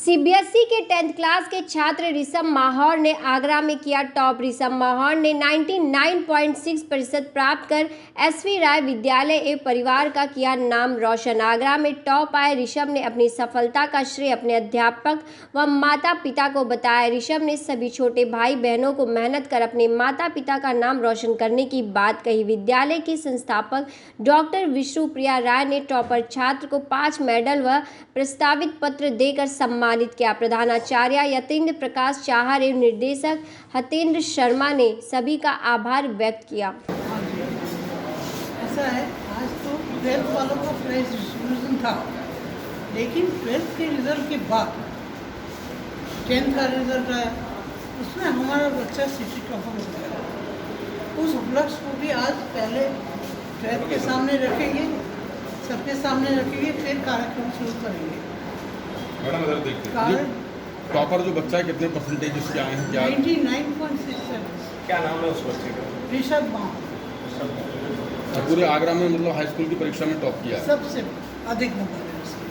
CBSE के 10th class के छात्र ऋषभ माहौर ने आगरा में किया टॉप। ऋषभ माहौर ने 99.6% प्राप्त कर एसवी राय विद्यालय एवं परिवार का किया नाम रोशन। आगरा में टॉप आए ऋषभ ने अपनी सफलता का श्रेय अपने अध्यापक व माता पिता को बताया। ऋषभ ने सभी छोटे भाई बहनों को मेहनत कर अपने माता पिता का नाम रोशन करने की बात कही। विद्यालय की संस्थापक डॉक्टर विष्णुप्रिया राय ने टॉपर छात्र को 5 मेडल व प्रस्तावित पत्र देकर सम्मानित किया। प्रधानाचार्य यतीन्द्र प्रकाश चाहर एवं निर्देशक हतेंद्र शर्मा ने सभी का आभार व्यक्त किया। ऐसा है, आज तो 12th वालों का प्राइज डिस्ट्रीब्यूशन था, लेकिन 12th के रिजल्ट के बाद 10th का रिजल्ट आया, उसमें हमारा बच्चा सिटी टॉपर हो गया। उस उपलक्ष्य को भी आज पहले 12th के सामने रखेंगे, सबके सामने रखेंगे, फिर कार्यक्रम शुरू करेंगे। मैडम इधर देखिए, टॉपर जो बच्चा है कितने परसेंटेज उसके आए हैं? 99.67। क्या नाम है उस बच्चे का? ऋषभ माहौर। पूरे आगरा में मतलब हाई स्कूल की परीक्षा में टॉप किया है। सबसे अधिक नंबर है उसके।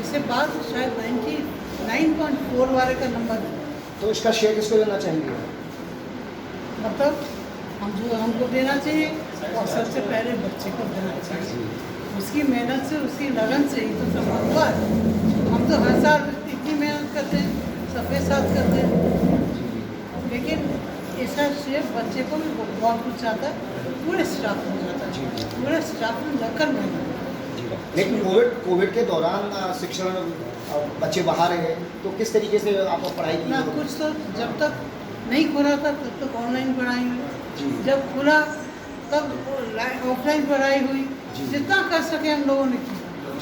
इससे बाद शायद 99.4 वाले का नंबर है। तो इसका शेयर किसको देना चाहेंगे? मतलब हमको देना चाहिए और सबसे पहले बच्चे को देना चाहिए। उसकी मेहनत से, उसकी लगन से ही तो सब हुआ है। हम तो हर साल इतनी मेहनत करते हैं, सबके साथ करते हैं, लेकिन ऐसा श्रेय बच्चे को भी बहुत कुछ आता है, पूरे स्टाफ को जाता है। पूरे स्टाफ में लकर मेहनत। लेकिन कोविड के दौरान शिक्षण बच्चे बाहर रहे, तो किस तरीके से आप पढ़ाई की? ना कुछ तो जब तक नहीं खुला था तब तक ऑनलाइन पढ़ाई हुई, जब खुला तब ऑफलाइन पढ़ाई हुई। जितना कर सके हम लोगों ने किया,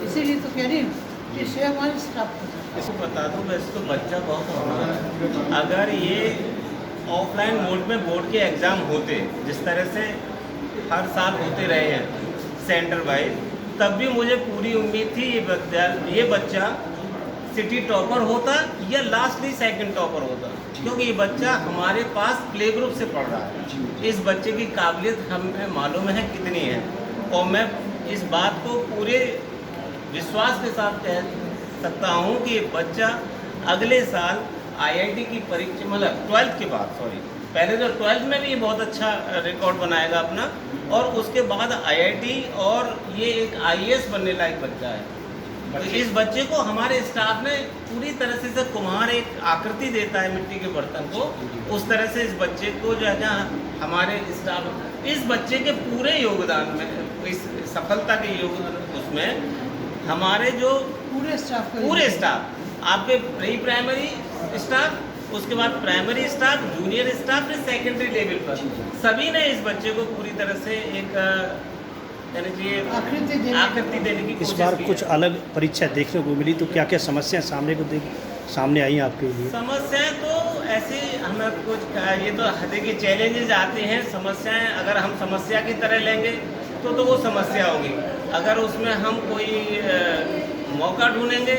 इसीलिए तो कह रही हूँ कि श्रेय हमारे स्टाफ को। इसको बता दूँ, वैसे तो बच्चा बहुत होना है। अगर ये ऑफलाइन मोड में बोर्ड के एग्ज़ाम होते जिस तरह से हर साल होते रहे हैं सेंटर वाइज, तब भी मुझे पूरी उम्मीद थी ये बच्चा सिटी टॉपर होता या लास्टली सेकंड टॉपर होता, क्योंकि ये बच्चा हमारे पास प्ले ग्रुप से पढ़ रहा है। इस बच्चे की काबिलियत हमें मालूम है कितनी है, और मैं इस बात को पूरे विश्वास के साथ कह सकता हूँ कि ये बच्चा अगले साल आईआईटी की परीक्षा, मतलब 12th के बाद, पहले तो 12th में भी ये बहुत अच्छा रिकॉर्ड बनाएगा अपना, और उसके बाद आईआईटी, और ये एक आईएएस बनने लायक बच्चा है। तो इस बच्चे को हमारे स्टाफ ने पूरी तरह से, जैसे कुम्हार एक आकृति देता है मिट्टी के बर्तन को, उस तरह से इस बच्चे को जो है ना, हमारे स्टाफ इस बच्चे के पूरे योगदान में, इस सफलता के योगदान उसमें हमारे जो पूरे स्टाफ आपके प्री प्राइमरी स्टाफ, उसके बाद प्राइमरी स्टाफ, जूनियर स्टाफ, फिर सेकेंडरी लेवल पर सभी ने इस बच्चे को पूरी तरह से एक आकृति देने की कोशिश। इस बार कुछ अलग परीक्षा देखने को मिली, तो क्या क्या समस्याएं सामने आई आपके लिए? समस्याएं तो ऐसी हमें कुछ, ये तो देखिए चैलेंजेस आते हैं। समस्याएं अगर हम समस्या की तरह लेंगे तो वो समस्या होगी, अगर उसमें हम कोई मौका ढूंढेंगे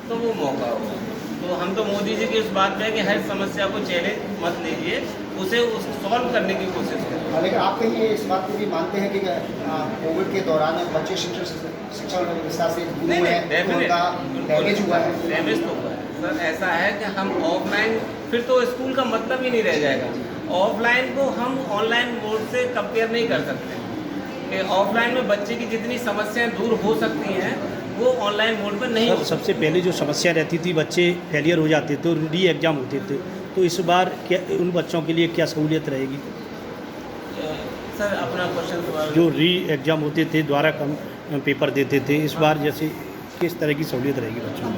तो वो मौका होगा। तो हम तो मोदी जी की उस बात में कि हर समस्या को चैलेंज मत लीजिए, उसे सॉल्व करने की कोशिश करें। लेकिन आप कहीं ये इस बात को भी मानते हैं कि कोविड के दौरान बच्चे शिक्षण व्यवस्था से दूर हुए हैं, उनका डैमेज हुआ है? डैमेज तो हुआ है सर। ऐसा है कि हम ऑफलाइन, फिर तो स्कूल का मतलब ही नहीं रह जाएगा। ऑफलाइन को हम ऑनलाइन बोर्ड से कंपेयर नहीं कर सकते कि ऑफलाइन में बच्चे की जितनी समस्याएं दूर हो सकती हैं वो ऑनलाइन मोड पर नहीं। सबसे पहले जो समस्या रहती थी, बच्चे फेलियर हो जाते थे, री एग्ज़ाम होते थे, तो इस बार क्या उन बच्चों के लिए क्या सहूलियत रहेगी? सर अपना क्वेश्चन। जो री एग्ज़ाम होते थे, दोबारा कम पेपर देते थे, इस बार जैसे किस तरह की सहूलियत रहेगी बच्चों को?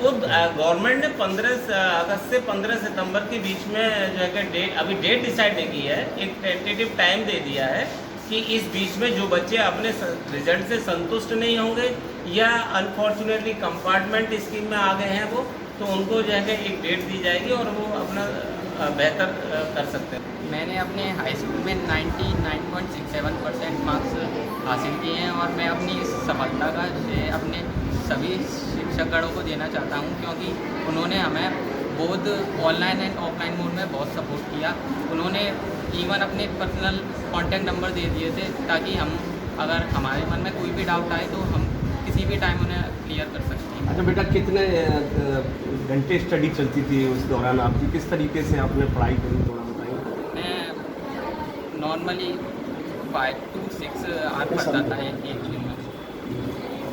वो गवर्नमेंट ने 15 अगस्त से 15 सितंबर के बीच में जो है कि अभी डेट डिसाइड नहीं की है, एक टेंटेटिव टाइम दे दिया है कि इस बीच में जो बच्चे अपने रिजल्ट से संतुष्ट नहीं होंगे या अनफॉर्चुनेटली कंपार्टमेंट स्कीम में आ गए हैं वो, तो उनको जो है कि एक डेट दी जाएगी और वो अपना बेहतर कर सकते हैं। मैंने अपने हाई स्कूल में 99.67% मार्क्स हासिल किए हैं, और मैं अपनी इस सफलता का श्रेय अपने सभी शिक्षकगणों को देना चाहता हूं, क्योंकि उन्होंने हमें both online and offline mode में बहुत सपोर्ट किया। उन्होंने इवन अपने पर्सनल कॉन्टैक्ट नंबर दे दिए थे, ताकि हम, अगर हमारे मन में कोई भी डाउट आए तो हम किसी भी टाइम उन्हें क्लियर कर सकते हैं। अच्छा बेटा, कितने घंटे स्टडी चलती थी उस दौरान आपकी? किस तरीके से आपने पढ़ाई करी, थोड़ा बताएंगे? मैं नॉर्मली 5 to 6 आवर पढ़ता था एक दिन में।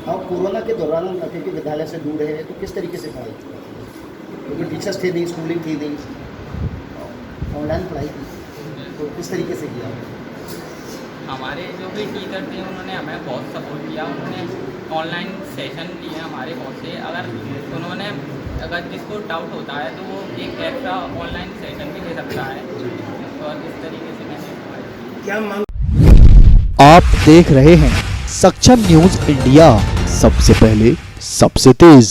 और कोरोना के दौरान क्योंकि विद्यालय से दूर है तो किस तरीके से पढ़ाई की? क्योंकि टीचर्स थे नहीं, स्कूलिंग थी नहीं, ऑनलाइन पढ़ाई की, तो किस तरीके से किया? हमारे जो भी टीचर थे उन्होंने हमें बहुत सपोर्ट किया। उन्होंने ऑनलाइन सेशन लिए हमारे बहुत से। अगर जिसको डाउट होता है तो वो एक एक्स्ट्रा ऑनलाइन सेशन भी ले सकता है। और इस तरीके से मैंने क्या मांग? आप देख रहे हैं सक्षम न्यूज इंडिया, सबसे पहले सबसे तेज।